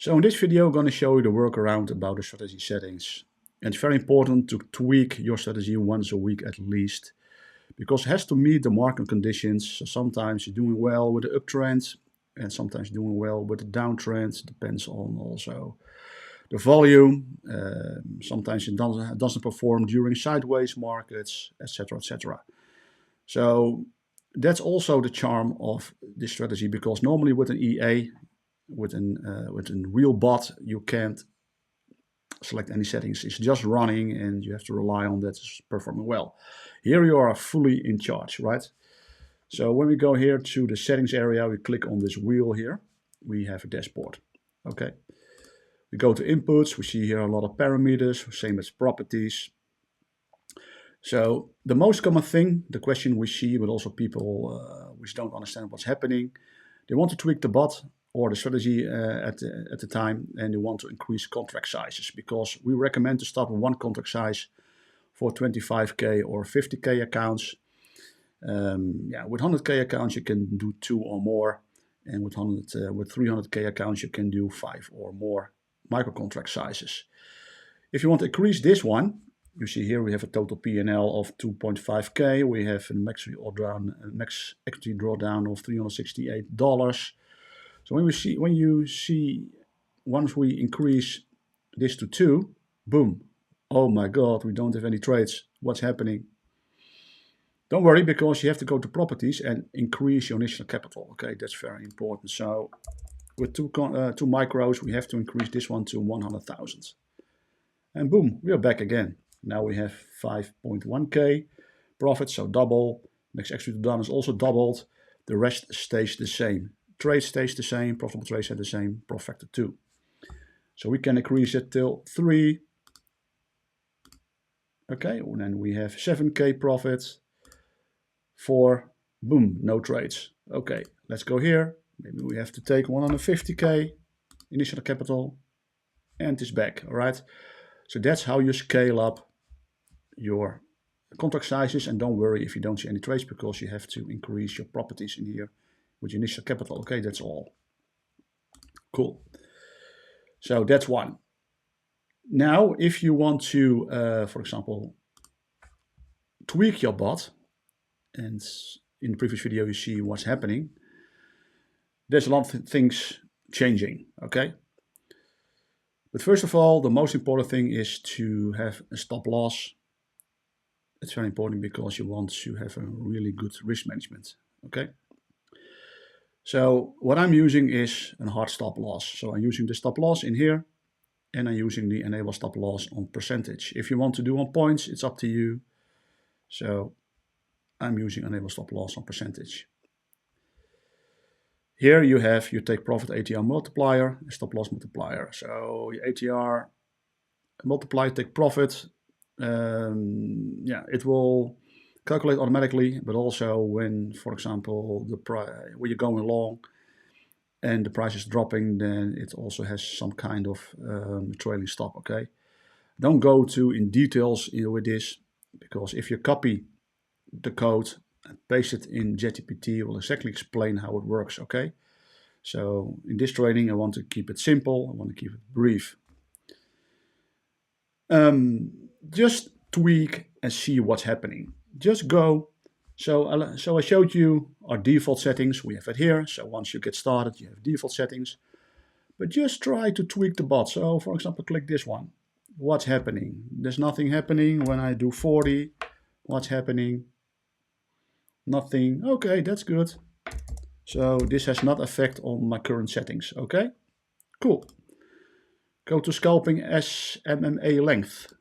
So in this video, I'm going to show you the workaround about the strategy settings. And it's very important to tweak your strategy once a week at least, because it has to meet the market conditions. So sometimes you're doing well with the uptrend, and sometimes you're doing well with the downtrend. Depends on also the volume. Sometimes it doesn't perform during sideways markets, etc., etc. So that's also the charm of this strategy, because normally with an EA, with a real bot, you can't select any settings. It's just running and you have to rely on that it's performing well. Here you are fully in charge, right? So when we go here to the settings area, we click on this wheel here. We have a dashboard. Okay. We go to inputs. We see here a lot of parameters, same as properties. So the most common thing, the question we see, but also people which don't understand what's happening, they want to tweak the bot or the strategy at the time, and they want to increase contract sizes, because we recommend to start with one contract size for 25k or 50k accounts. With 100k accounts you can do 2 or more, and with 300k accounts you can do 5 or more micro contract sizes. If you want to increase this one, you see here we have a total P&L of 2.5k. We have a max equity drawdown of $368. So once we increase this to 2, boom, oh my god, we don't have any trades. What's happening? Don't worry, because you have to go to properties and increase your initial capital. Okay, that's very important. So with two micros, we have to increase this one to 100,000. And boom, we are back again. Now we have 5.1k profit, so double. Max equity drawdown is also doubled. The rest stays the same. Trade stays the same, profitable trades are the same, profit factor 2. So we can increase it till 3. Okay, and then we have 7k profit. 4, boom, no trades. Okay, let's go here. Maybe we have to take 150k initial capital, and it's back, all right? So that's how you scale up your contract sizes, and don't worry if you don't see any trades, because you have to increase your properties in here with your initial capital. Okay, that's all. Cool. So that's one. Now, if you want to, for example, tweak your bot, and in the previous video you see what's happening, there's a lot of things changing, okay? But first of all, the most important thing is to have a stop loss. It's very important because you want to have a really good risk management, okay? So what I'm using is a hard stop loss. So I'm using the stop loss in here, and I'm using the enable stop loss on percentage. If you want to do on points, it's up to you. So I'm using enable stop loss on percentage. Here you take profit ATR multiplier, stop loss multiplier. So your ATR multiply, take profit. It will calculate automatically, but also when, for example, when you're going along and the price is dropping, then it also has some kind of trailing stop. Okay, don't go in details with this, because if you copy the code and paste it in JetGPT, it will exactly explain how it works. Okay, so in this training I want to keep it simple, I want to keep it brief. Just tweak and see what's happening. Just go. So I showed you our default settings. We have it here. So once you get started, you have default settings. But just try to tweak the bot. So for example, click this one. What's happening? There's nothing happening. When I do 40, what's happening? Nothing. Okay, that's good. So this has not effect on my current settings. Okay, cool. Go to scalping SMMA length.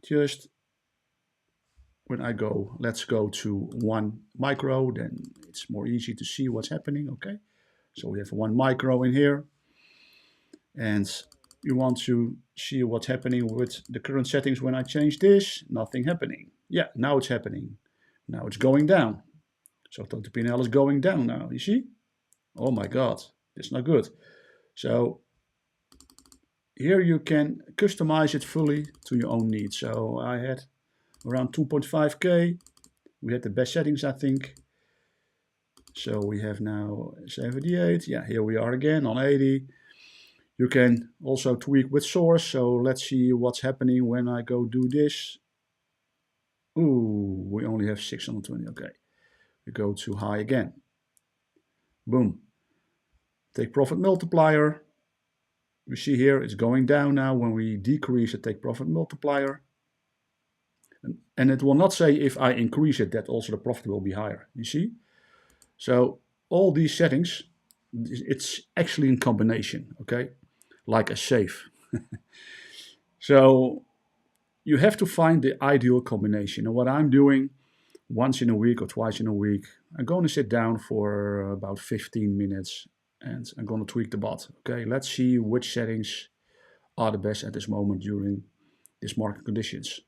Just when I go, let's go to 1 micro, then it's more easy to see what's happening. Okay, so we have 1 micro in here, and you want to see what's happening with the current settings. When I change this, nothing happening. Yeah, now it's happening. Now it's going down. So total P&L is going down now, you see? Oh my god, it's not good. So here you can customize it fully to your own needs. So I had around 2.5k. We had the best settings, I think. So we have now 78. Yeah, here we are again on 80. You can also tweak with source. So let's see what's happening when I go do this. Ooh, we only have 620. Okay, we go to high again. Boom. Take profit multiplier. We see here it's going down now. When we decrease the take profit multiplier, and it will not say if I increase it that also the profit will be higher. You see? So all these settings, it's actually in combination, okay? Like a safe. So you have to find the ideal combination. And what I'm doing once in a week or twice in a week, I'm going to sit down for about 15 minutes and I'm going to tweak the bot. Okay, let's see which settings are the best at this moment during this market conditions.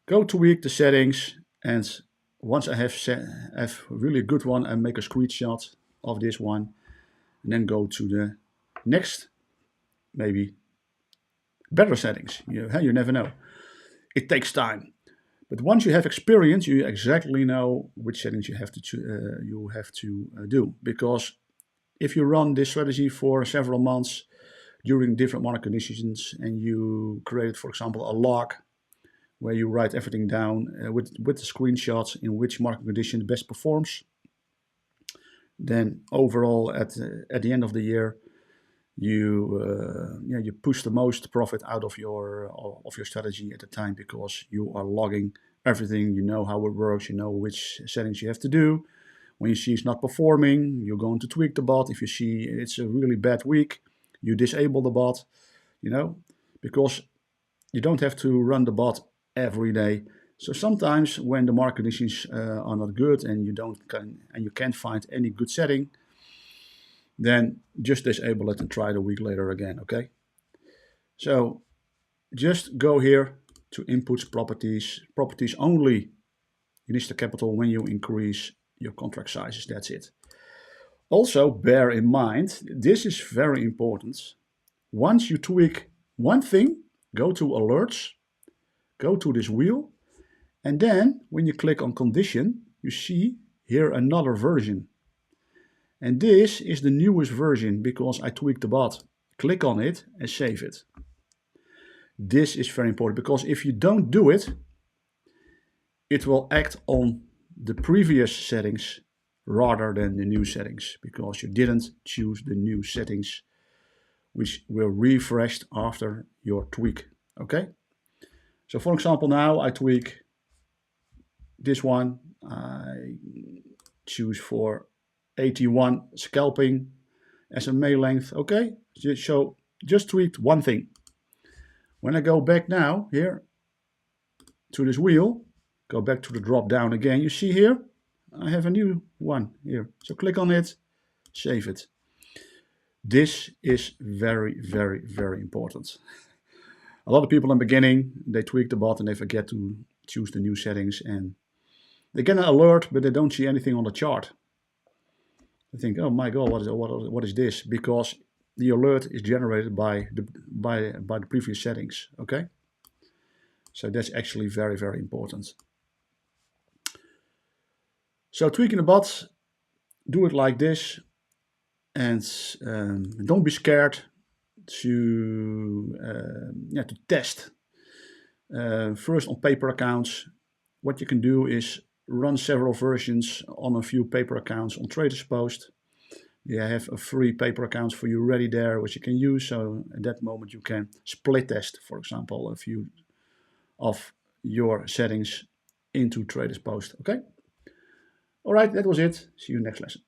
Go tweak the settings, and once I have really good one, I make a screenshot of this one and then go to the next, maybe better settings. You never know. It takes time. But once you have experience, you exactly know which settings you have to do. Because if you run this strategy for several months during different market conditions and you create, for example, a log where you write everything down with the screenshots in which market condition best performs, then overall at the end of the year, you push the most profit out of your strategy at the time because you are logging everything. You know how it works. You know which settings you have to do. When you see it's not performing, you're going to tweak the bot. If you see it's a really bad week, you disable the bot. Because you don't have to run the bot every day. So sometimes when the market conditions are not good and you can't find any good setting, then just disable it and try it a week later again, okay? So just go here to inputs, properties only. Initial capital when you increase your contract sizes, that's it. Also bear in mind, this is very important. Once you tweak one thing, go to alerts, go to this wheel, and then when you click on condition, you see here another version. And this is the newest version because I tweaked the bot. Click on it and save it. This is very important because if you don't do it, it will act on the previous settings rather than the new settings because you didn't choose the new settings which were refreshed after your tweak. Okay? So for example, now I tweak this one. I choose for 81 scalping SMA length. Okay, so just tweaked one thing. When I go back now here to this wheel, go back to the drop down again, you see here I have a new one here. So click on it, save it. This is very, very, very important. A lot of people in the beginning, they tweak the bot and they forget to choose the new settings and they get an alert, but they don't see anything on the chart. They think, oh my God, what is this? Because the alert is generated by the previous settings, okay? So that's actually very, very important. So tweaking the bot, do it like this, and don't be scared to test. First on paper accounts, what you can do is run several versions on a few paper accounts on Traders Post. You have a free paper accounts for you ready there, which you can use. So at that moment you can split test, for example, a few of your settings into Traders Post. Okay. All right, that was it. See you next lesson.